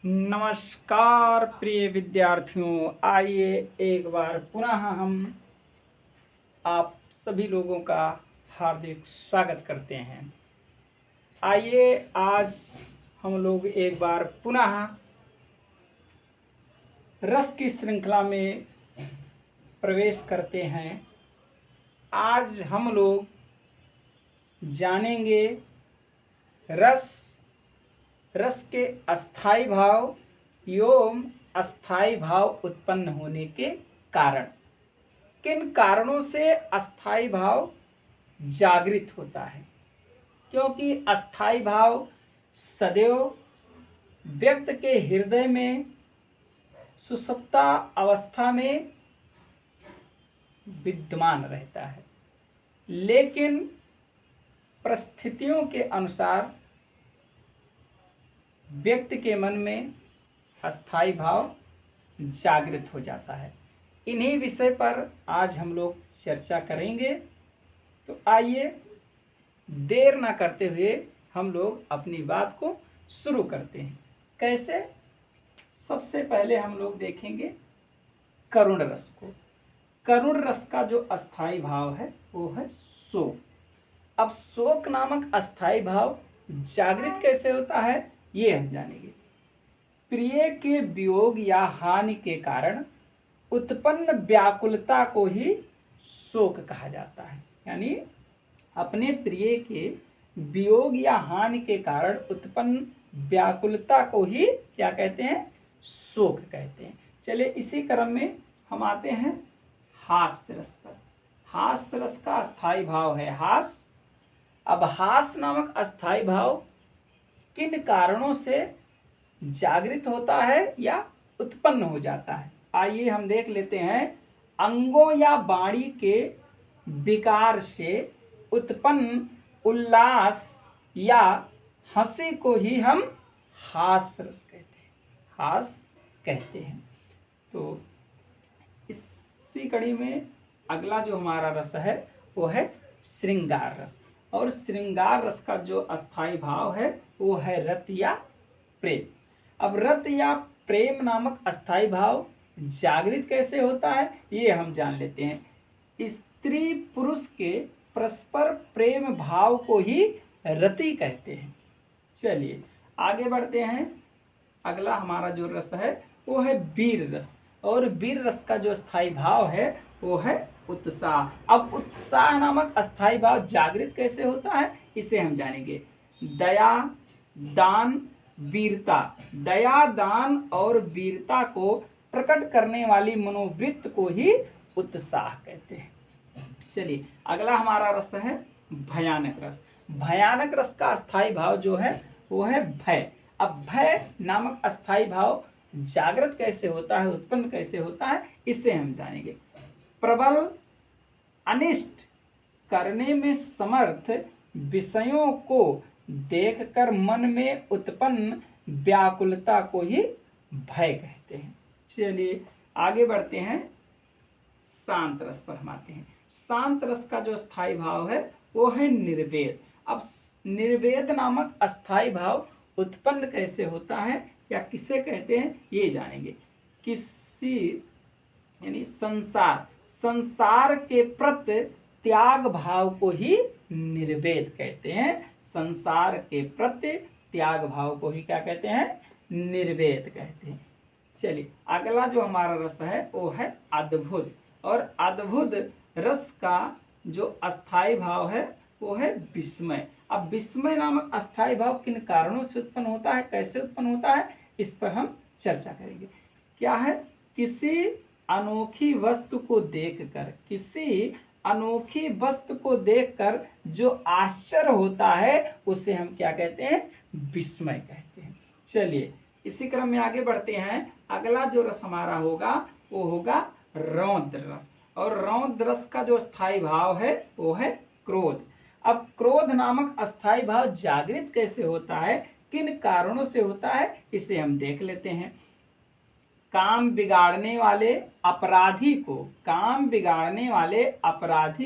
नमस्कार प्रिय विद्यार्थियों, आइए एक बार पुनः हम आप सभी लोगों का हार्दिक स्वागत करते हैं। आइए आज हम लोग एक बार पुनः रस की श्रृंखला में प्रवेश करते हैं। आज हम लोग जानेंगे रस के अस्थाई भाव एवं अस्थाई भाव उत्पन्न होने के कारण। किन कारणों से अस्थाई भाव जागृत होता है? क्योंकि अस्थाई भाव सदैव व्यक्ति के हृदय में सुषुप्ता अवस्था में विद्यमान रहता है, लेकिन परिस्थितियों के अनुसार व्यक्ति के मन में अस्थाई भाव जागृत हो जाता है। इन्हीं विषय पर आज हम लोग चर्चा करेंगे। तो आइए देर ना करते हुए हम लोग अपनी बात को शुरू करते हैं। कैसे? सबसे पहले हम लोग देखेंगे करुण रस को। करुण रस का जो अस्थाई भाव है वो है शोक। अब शोक नामक अस्थाई भाव जागृत कैसे होता है ये हम जानेंगे। प्रिय के वियोग या हानि के कारण उत्पन्न व्याकुलता को ही शोक कहा जाता है। यानी अपने प्रिय के वियोग या हानि के कारण उत्पन्न व्याकुलता को ही क्या कहते हैं? शोक कहते हैं। चलिए इसी क्रम में हम आते हैं हास्य रस पर। हास्य रस का अस्थाई भाव है हास। अब हास नामक अस्थाई भाव किन कारणों से जागृत होता है या उत्पन्न हो जाता है? आइए हम देख लेते हैं। अंगों या वाणी के विकार से उत्पन्न उल्लास या हंसी को ही हम हास्य रस कहते हैं, हास कहते हैं। तो इसी कड़ी में अगला जो हमारा रस है वो है श्रृंगार रस। और श्रृंगार रस का जो अस्थाई भाव है वो है रत या प्रेम। अब रत या प्रेम नामक अस्थाई भाव जागृत कैसे होता है ये हम जान लेते हैं। स्त्री पुरुष के परस्पर प्रेम भाव को ही रति कहते हैं। चलिए आगे बढ़ते हैं। अगला हमारा जो रस है वो है वीर रस। और वीर रस का जो स्थायी भाव है वो है उत्साह। अब उत्साह नामक अस्थाई भाव जागृत कैसे होता है इसे हम जानेंगे। दया, दान, वीरता। दया, दान और वीरता को प्रकट करने वाली मनोवृत्ति को ही उत्साह कहते हैं। चलिए अगला हमारा रस है भयानक रस। भयानक रस का अस्थाई भाव जो है वो है भय। अब भय नामक अस्थाई भाव जागृत कैसे होता है, उत्पन्न कैसे होता है इसे हम जानेंगे। प्रबल, अनिष्ट करने में समर्थ विषयों को देखकर मन में उत्पन्न व्याकुलता को ही भय कहते हैं। चलिए आगे बढ़ते हैं। शांत रस पर हम आते हैं। शांत रस का जो स्थायी भाव है वो है निर्वेद। अब निर्वेद नामक अस्थाई भाव उत्पन्न कैसे होता है या किसे कहते हैं ये जानेंगे। किसी यानी संसार के प्रति त्याग भाव को ही निर्वेद कहते हैं। संसार के प्रति त्याग भाव को ही क्या कहते हैं? निर्वेद कहते हैं। चलिए अगला जो हमारा रस है वो है अद्भुत। और अद्भुत रस का जो अस्थाई भाव है वो है विस्मय। अब विस्मय नामक अस्थाई भाव किन कारणों से उत्पन्न होता है, कैसे उत्पन्न होता है इस पर हम चर्चा करेंगे। क्या है? किसी अनोखी वस्तु को देखकर, किसी अनोखी वस्तु को देखकर जो आश्चर्य होता है उसे हम क्या कहते हैं? विस्मय कहते हैं। चलिए इसी क्रम में आगे बढ़ते हैं। अगला जो रस हमारा होगा वो होगा रौद्र रस। और रौद्र रस का जो स्थायी भाव है वो है क्रोध। अब क्रोध नामक अस्थाई भाव जागृत कैसे होता है, किन कारणों से होता है इसे हम देख लेते हैं। काम बिगाड़ने वाले अपराधी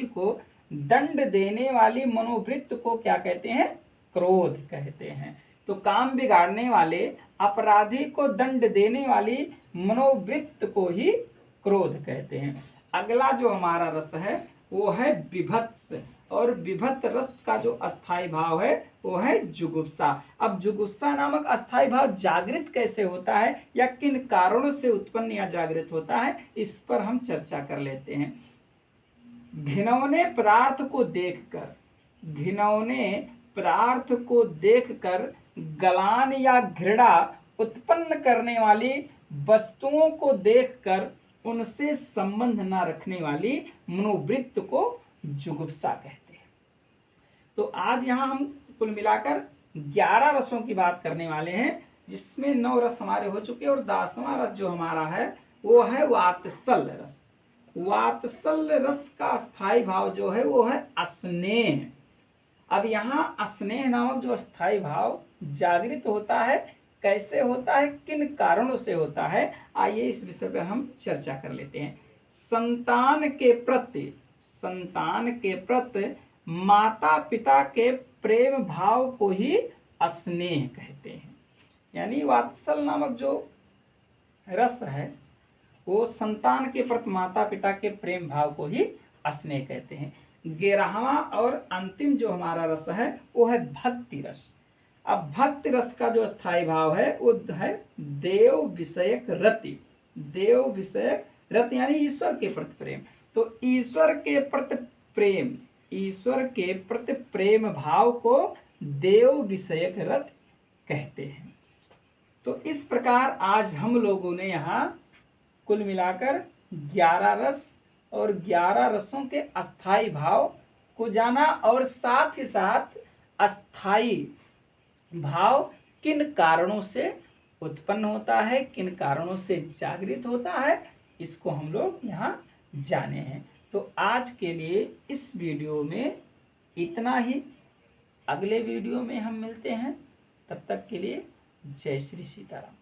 को दंड देने वाली मनोवृत्ति को क्या कहते हैं? क्रोध कहते हैं। तो काम बिगाड़ने वाले अपराधी को दंड देने वाली मनोवृत्त को ही क्रोध कहते हैं। अगला जो हमारा रस है वो है विभत्स, और विभत्स रस का जो अस्थाई भाव है वो है जुगुप्सा। अब जुगुप्सा नामक अस्थाई भाव जागृत कैसे होता है या किन कारणों से उत्पन्न या जागृत होता है, इस पर हम चर्चा कर लेते हैं। घिनौने पदार्थ को देखकर, घिनौने पदार्थ को देखकर गलान या घृणा उत्पन्न करने वाली वस्तुओं को देखकर उनसे संबंध न रखने वाली मनोवृत्त को जुगुप्सा कहते हैं। तो आज यहाँ हम कुल मिलाकर 11 रसों की बात करने वाले हैं, जिसमें 9 रस हमारे हो चुके और 10वां रस जो हमारा है वो है वात्सल्य रस। वात्सल्य रस का स्थायी भाव जो है वो है स्नेह। अब यहाँ स्नेह नामक जो स्थायी भाव जागृत होता है, कैसे होता है, किन कारणों से होता है, आइए इस विषय पर हम चर्चा कर लेते हैं। संतान के प्रति माता पिता के प्रेम भाव को ही स्नेह कहते हैं। यानी वात्सल नामक जो रस है वो संतान के प्रति माता पिता के प्रेम भाव को ही स्नेह कहते हैं। 11वां और अंतिम जो हमारा रस है वो है भक्ति रस। अब भक्ति रस का जो स्थायी भाव है वो है देव विषयक रति। देव विषयक रति यानी ईश्वर के प्रति प्रेम। तो ईश्वर के प्रति प्रेम भाव को देव विषयक रति कहते हैं। तो इस प्रकार आज हम लोगों ने यहाँ कुल मिलाकर 11 रस और 11 रसों के अस्थाई भाव को जाना, और साथ ही साथ अस्थाई भाव किन कारणों से उत्पन्न होता है, किन कारणों से जागृत होता है, इसको हम लोग यहाँ जाने हैं। तो आज के लिए इस वीडियो में इतना ही। अगले वीडियो में हम मिलते हैं, तब तक के लिए जय श्री सीताराम।